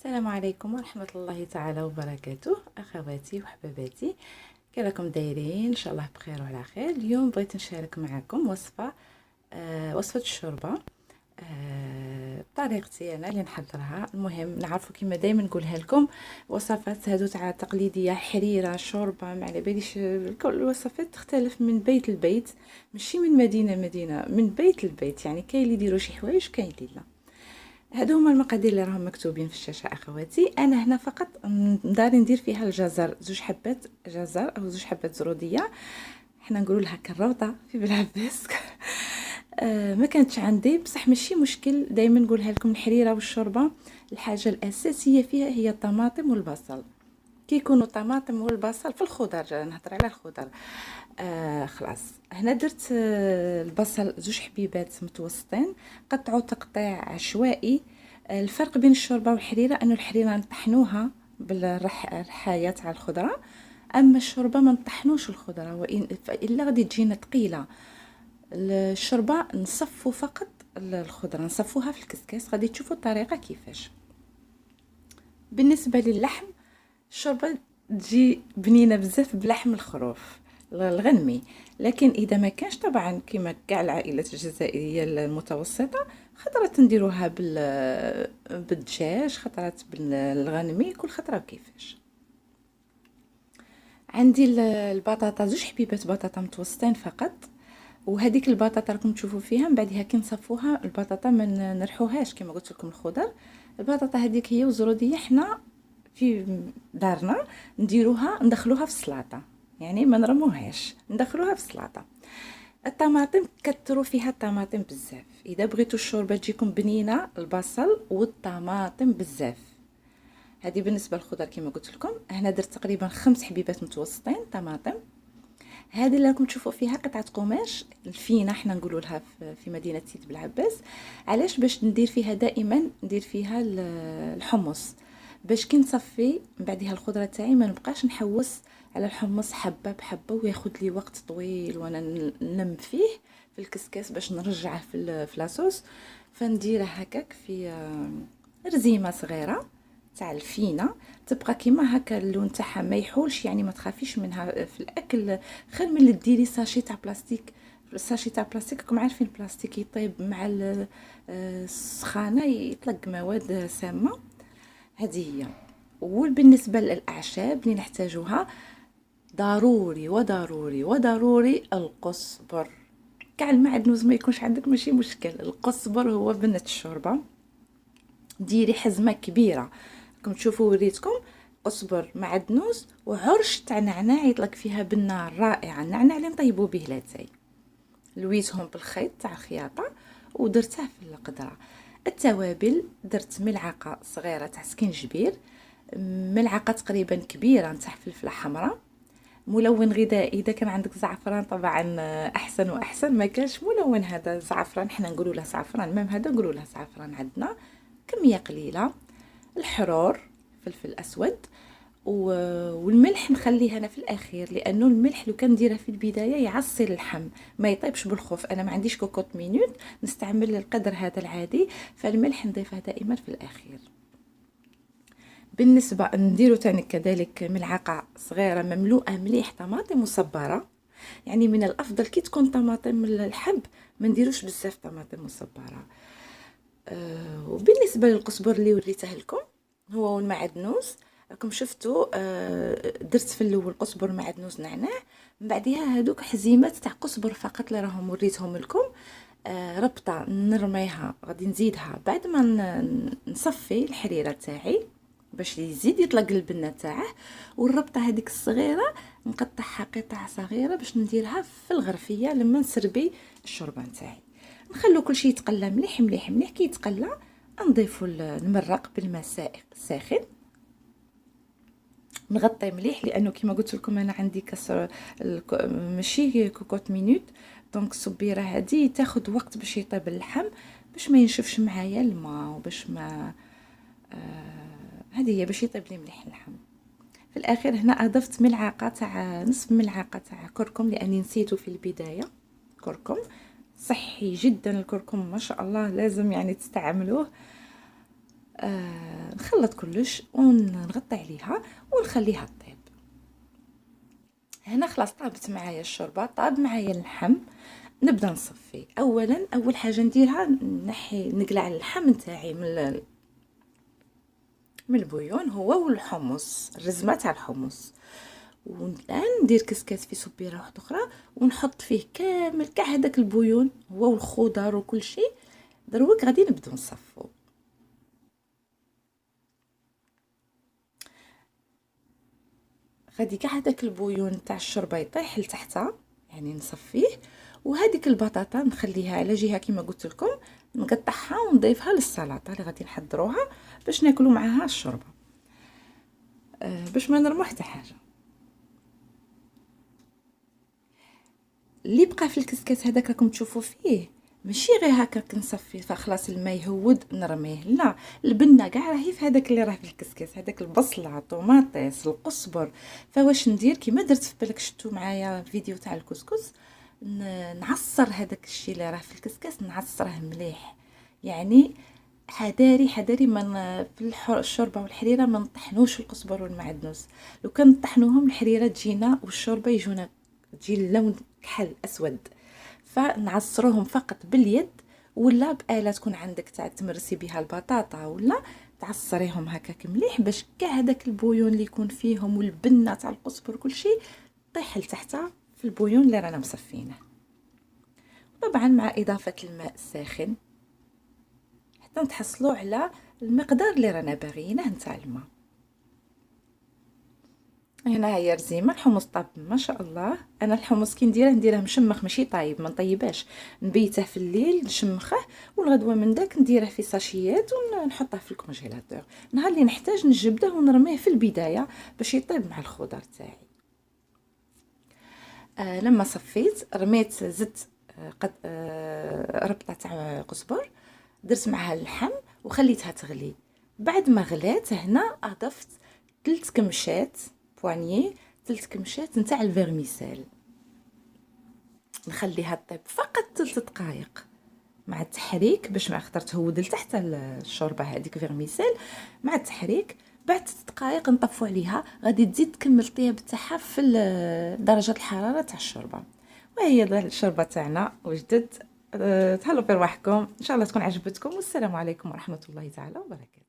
السلام عليكم ورحمة الله تعالى وبركاته، أخواتي وحباباتي. كيراكم دايرين؟ إن شاء الله بخير وعلى خير. اليوم بغيت نشارك معكم وصفة الشوربة بطريقتي أنا اللي نحضرها. المهم نعرفوا كما دايما نقولها لكم، وصفات هادو تاع تقليدية، حريرة، شوربة، ما على باليش. كل الوصفات تختلف من بيت لبيت، ماشي من مدينة من بيت لبيت. يعني كاين اللي يديروا شي حوايج، كاين اللي لا. هادو هما المقادير اللي راهم مكتوبين في الشاشه اخواتي. انا هنا فقط داري ندير فيها الجزر، 2 حبات جزر او 2 حبات زروديه، حنا نقولوا لها كروطه في بلعباس. ما كانتش عندي، بصح ماشي مشكل. دائما نقولها لكم، الحريره والشوربه الحاجه الاساسيه فيها هي الطماطم والبصل. كي يكونوا الطماطم والبصل في الخضر، نهضر على الخضر. خلاص هنا درت البصل 2 حبيبات متوسطين، قطعوا تقطيع عشوائي. الفرق بين الشوربه والحريره انه الحريره نطحنوها بالرحايه تاع الخضره، اما الشوربه ما نطحنوش الخضره، الا غادي تجينا ثقيله. الشوربه نصفوا فقط الخضره، نصفوها في الكسكاس. غادي تشوفوا الطريقه كيفاش. بالنسبه للحم، الشوربه تجي بنينه بزاف بلحم الخروف الغنمي، لكن اذا ما كانش طبعا كما كاع العائلات الجزائريه المتوسطه، خطرات نديروها بالدجاج، خطرات بالغنمي، كل خطره كيفاش. عندي البطاطا 2 حبيبات بطاطا متوسطين فقط، وهذيك البطاطا راكم تشوفوا فيها من بعدها كي نصفوها البطاطا ما نرحوهاش كما قلت لكم الخضر. البطاطا هذيك هي وزروديه، حنا في دارنا ندخلوها في السلطه، يعني ما نرموهاش، ندخلوها في السلطه. الطماطم كثروا فيها الطماطم بزاف، اذا بغيتوا الشوربه تجيكم بنينه البصل والطماطم بزاف. هذه بالنسبه للخضر. كما قلت لكم هنا درت تقريبا 5 حبيبات متوسطين طماطم. هذه اللي راكم تشوفوا فيها قطعه قماش الفينه، حنا نقولوا لها في مدينه سيد بلعباس. علاش؟ باش ندير فيها دائما، ندير فيها الحمص، باش كي نصفي من بعدها الخضره تاعي ما نبقاش نحوس على الحمص حبه بحبه وياخذ لي وقت طويل وانا نلم فيه في الكسكاس باش نرجعه في لاصوص. فنديره هكاك في رزيمه صغيره تاع الفينه، تبقى كيما هكا اللون تاعها ما يحولش، يعني ما تخافيش منها في الاكل. خير من اللي ديري ساشي تاع بلاستيك. الساشي تاع بلاستيك راكم عارفين البلاستيك يطيب مع السخانه، يطلق مواد سامه. هذه هي. وبالنسبه للاعشاب اللي نحتاجوها، ضروري وضروري وضروري القزبر. كاع المعدنوس ما يكونش عندك ماشي مشكل، القزبر هو بنة الشوربه. ديري حزمه كبيره، راكم تشوفوا وريتكم، قزبر معدنوس وعرش تاع نعناع يطلق فيها بنه رائعه. النعناع اللي نطيبوا به لاتاي لويتهم بالخيط تاع الخياطه ودرتها في القدره. التوابل درت ملعقه صغيره تاع سكينجبير، ملعقه تقريبا كبيره تاع فلفله حمراء، ملون غذائي. اذا كان عندك زعفران طبعا احسن واحسن، ما كانش ملون هذا زعفران، حنا نقولوا له زعفران، ميم هذا نقولوا له زعفران عندنا. كميه قليله. الحرور، فلفل اسود، والملح نخليه انا في الاخير، لانه الملح لو كان نديره في البدايه يعصي اللحم ما يطيبش بالخوف. انا ما عنديش كوكوط مينوت، نستعمل القدر هذا العادي، فالملح نضيفه دائما في الاخير. بالنسبه نديرو تاني كذلك ملعقه صغيره مملوءه مليح طماطم مصبره. يعني من الافضل كي تكون طماطم الحب ما نديروش بزاف طماطم مصبره. وبالنسبه للقزبر اللي وريته لكم هو والمعدنوس، راكم شفتوا درت في الاول قزبر معدنوس نعناع، من بعدها هذوك حزيمات تاع قزبر فقط اللي راهم وريتهم لكم. ربطه نرميها، غادي نزيدها بعد ما نصفي الحريره تاعي باش يزيد يطلق البنه تاعه. والربطه هذيك الصغيره نقطعها قطع صغيره باش نديرها في الغرفيه لما نسربي الشوربه نتاعي. نخلو كل شيء يتقلى مليح مليح مليح. كي يتقلى نضيفوا المرق بالماء ساخن، نغطي مليح، لانه كما قلت لكم انا عندي كسر ماشي كوكوط مينوت، دونك الصبيره هذه تاخذ وقت باش يطيب اللحم، باش ما ينشفش معايا الماء، وباش ما هذه هي باش يطيب لي مليح اللحم. في الاخير هنا اضفت ملعقه تاع نصف ملعقه تاع كركم، لاني نسيته في البدايه. كركم صحي جدا، الكركم ما شاء الله لازم يعني تستعملوه. نخلط كلش ونغطي عليها ونخليها طيب. هنا خلاص طابت معايا الشوربه، طاب معايا اللحم. نبدا نصفي. اولا اول حاجه نديرها نقلع اللحم نتاعي من البويون، هو والحمص، الرزمه تاع الحمص. والان ندير كسكاس في صبيره واحده اخرى ونحط فيه كامل كاع هذاك البويون هو والخضر وكل شيء. دروك غادي نبداو نصفو. غادي كاع هذاك البويون تاع الشوربه يطيح لتحتها، يعني نصفيه. وهذيك البطاطا نخليها على جهه كما قلت لكم، نقطعها ونضيفها للسلطه اللي غادي نحضروها باش ناكلوا معاها الشوربه، باش ما نرموا حتى حاجه. اللي بقى في الكسكاس هذاك راكم تشوفوا فيه ماشي غير هكاك نصفي فخلاص الماء يهود نرميه، لا، البنه كاع راهي في هذاك اللي راه في الكسكاس، هذاك البصله، طوماطيس، القزبر. فواش ندير كيما درت في بالك شفتوا معايا الفيديو تاع الكسكس، نعصر هذاك الشيء اللي راه في الكسكاس، نعصره مليح. يعني حذاري حذاري من في الشوربه والحريره ما نطحنوش القزبر والمعدنوس. لو كان نطحنوهم الحريره تجينا والشوربه يجونا تجي اللون كحل اسود. فنعصروهم فقط باليد، ولا بآلة تكون عندك تاع تمرسي بها البطاطا، ولا تعصريهم هكاك مليح باش كاع هذاك البويون اللي يكون فيهم والبنه تاع القزبر كل شيء طيح لتحتها في البويون اللي رانا مصفينه. طبعا مع اضافه الماء الساخن حتى نتحصلوا على المقدار اللي رانا باغيينه نتاع الماء. هنا هي رزيمه الحمص طاب ما شاء الله. انا الحمص كي نديره مشمخ ماشي طايب، ما نطيباش، نبيته في الليل نشمخه، والغدوه من داك نديره في ساشيات ونحطه في الكونجيلاتور. نهار اللي نحتاج نجبده ونرميه في البدايه باش يطيب مع الخضر تاعي. لما صفيت رميت زدت قد ربطه تاع قزبر، درت معها اللحم وخليتها تغلي. بعد ما غلات هنا اضفت 3 كمشات بوانيي، 3 كمشات نتاع الفيرميسيل. نخليها طيب فقط 3 دقائق مع التحريك باش ما خطر تهود لتحت الشوربه هذيك فيرميسيل. مع التحريك بعد 6 دقائق نطفوا عليها، غادي تزيد تكمل الطياب تاعها في درجه الحراره تاع الشوربه. وهي الشوربه تاعنا وجدت. تهلاو في رواحكم، ان شاء الله تكون عجبتكم، والسلام عليكم ورحمه الله تعالى وبركاته.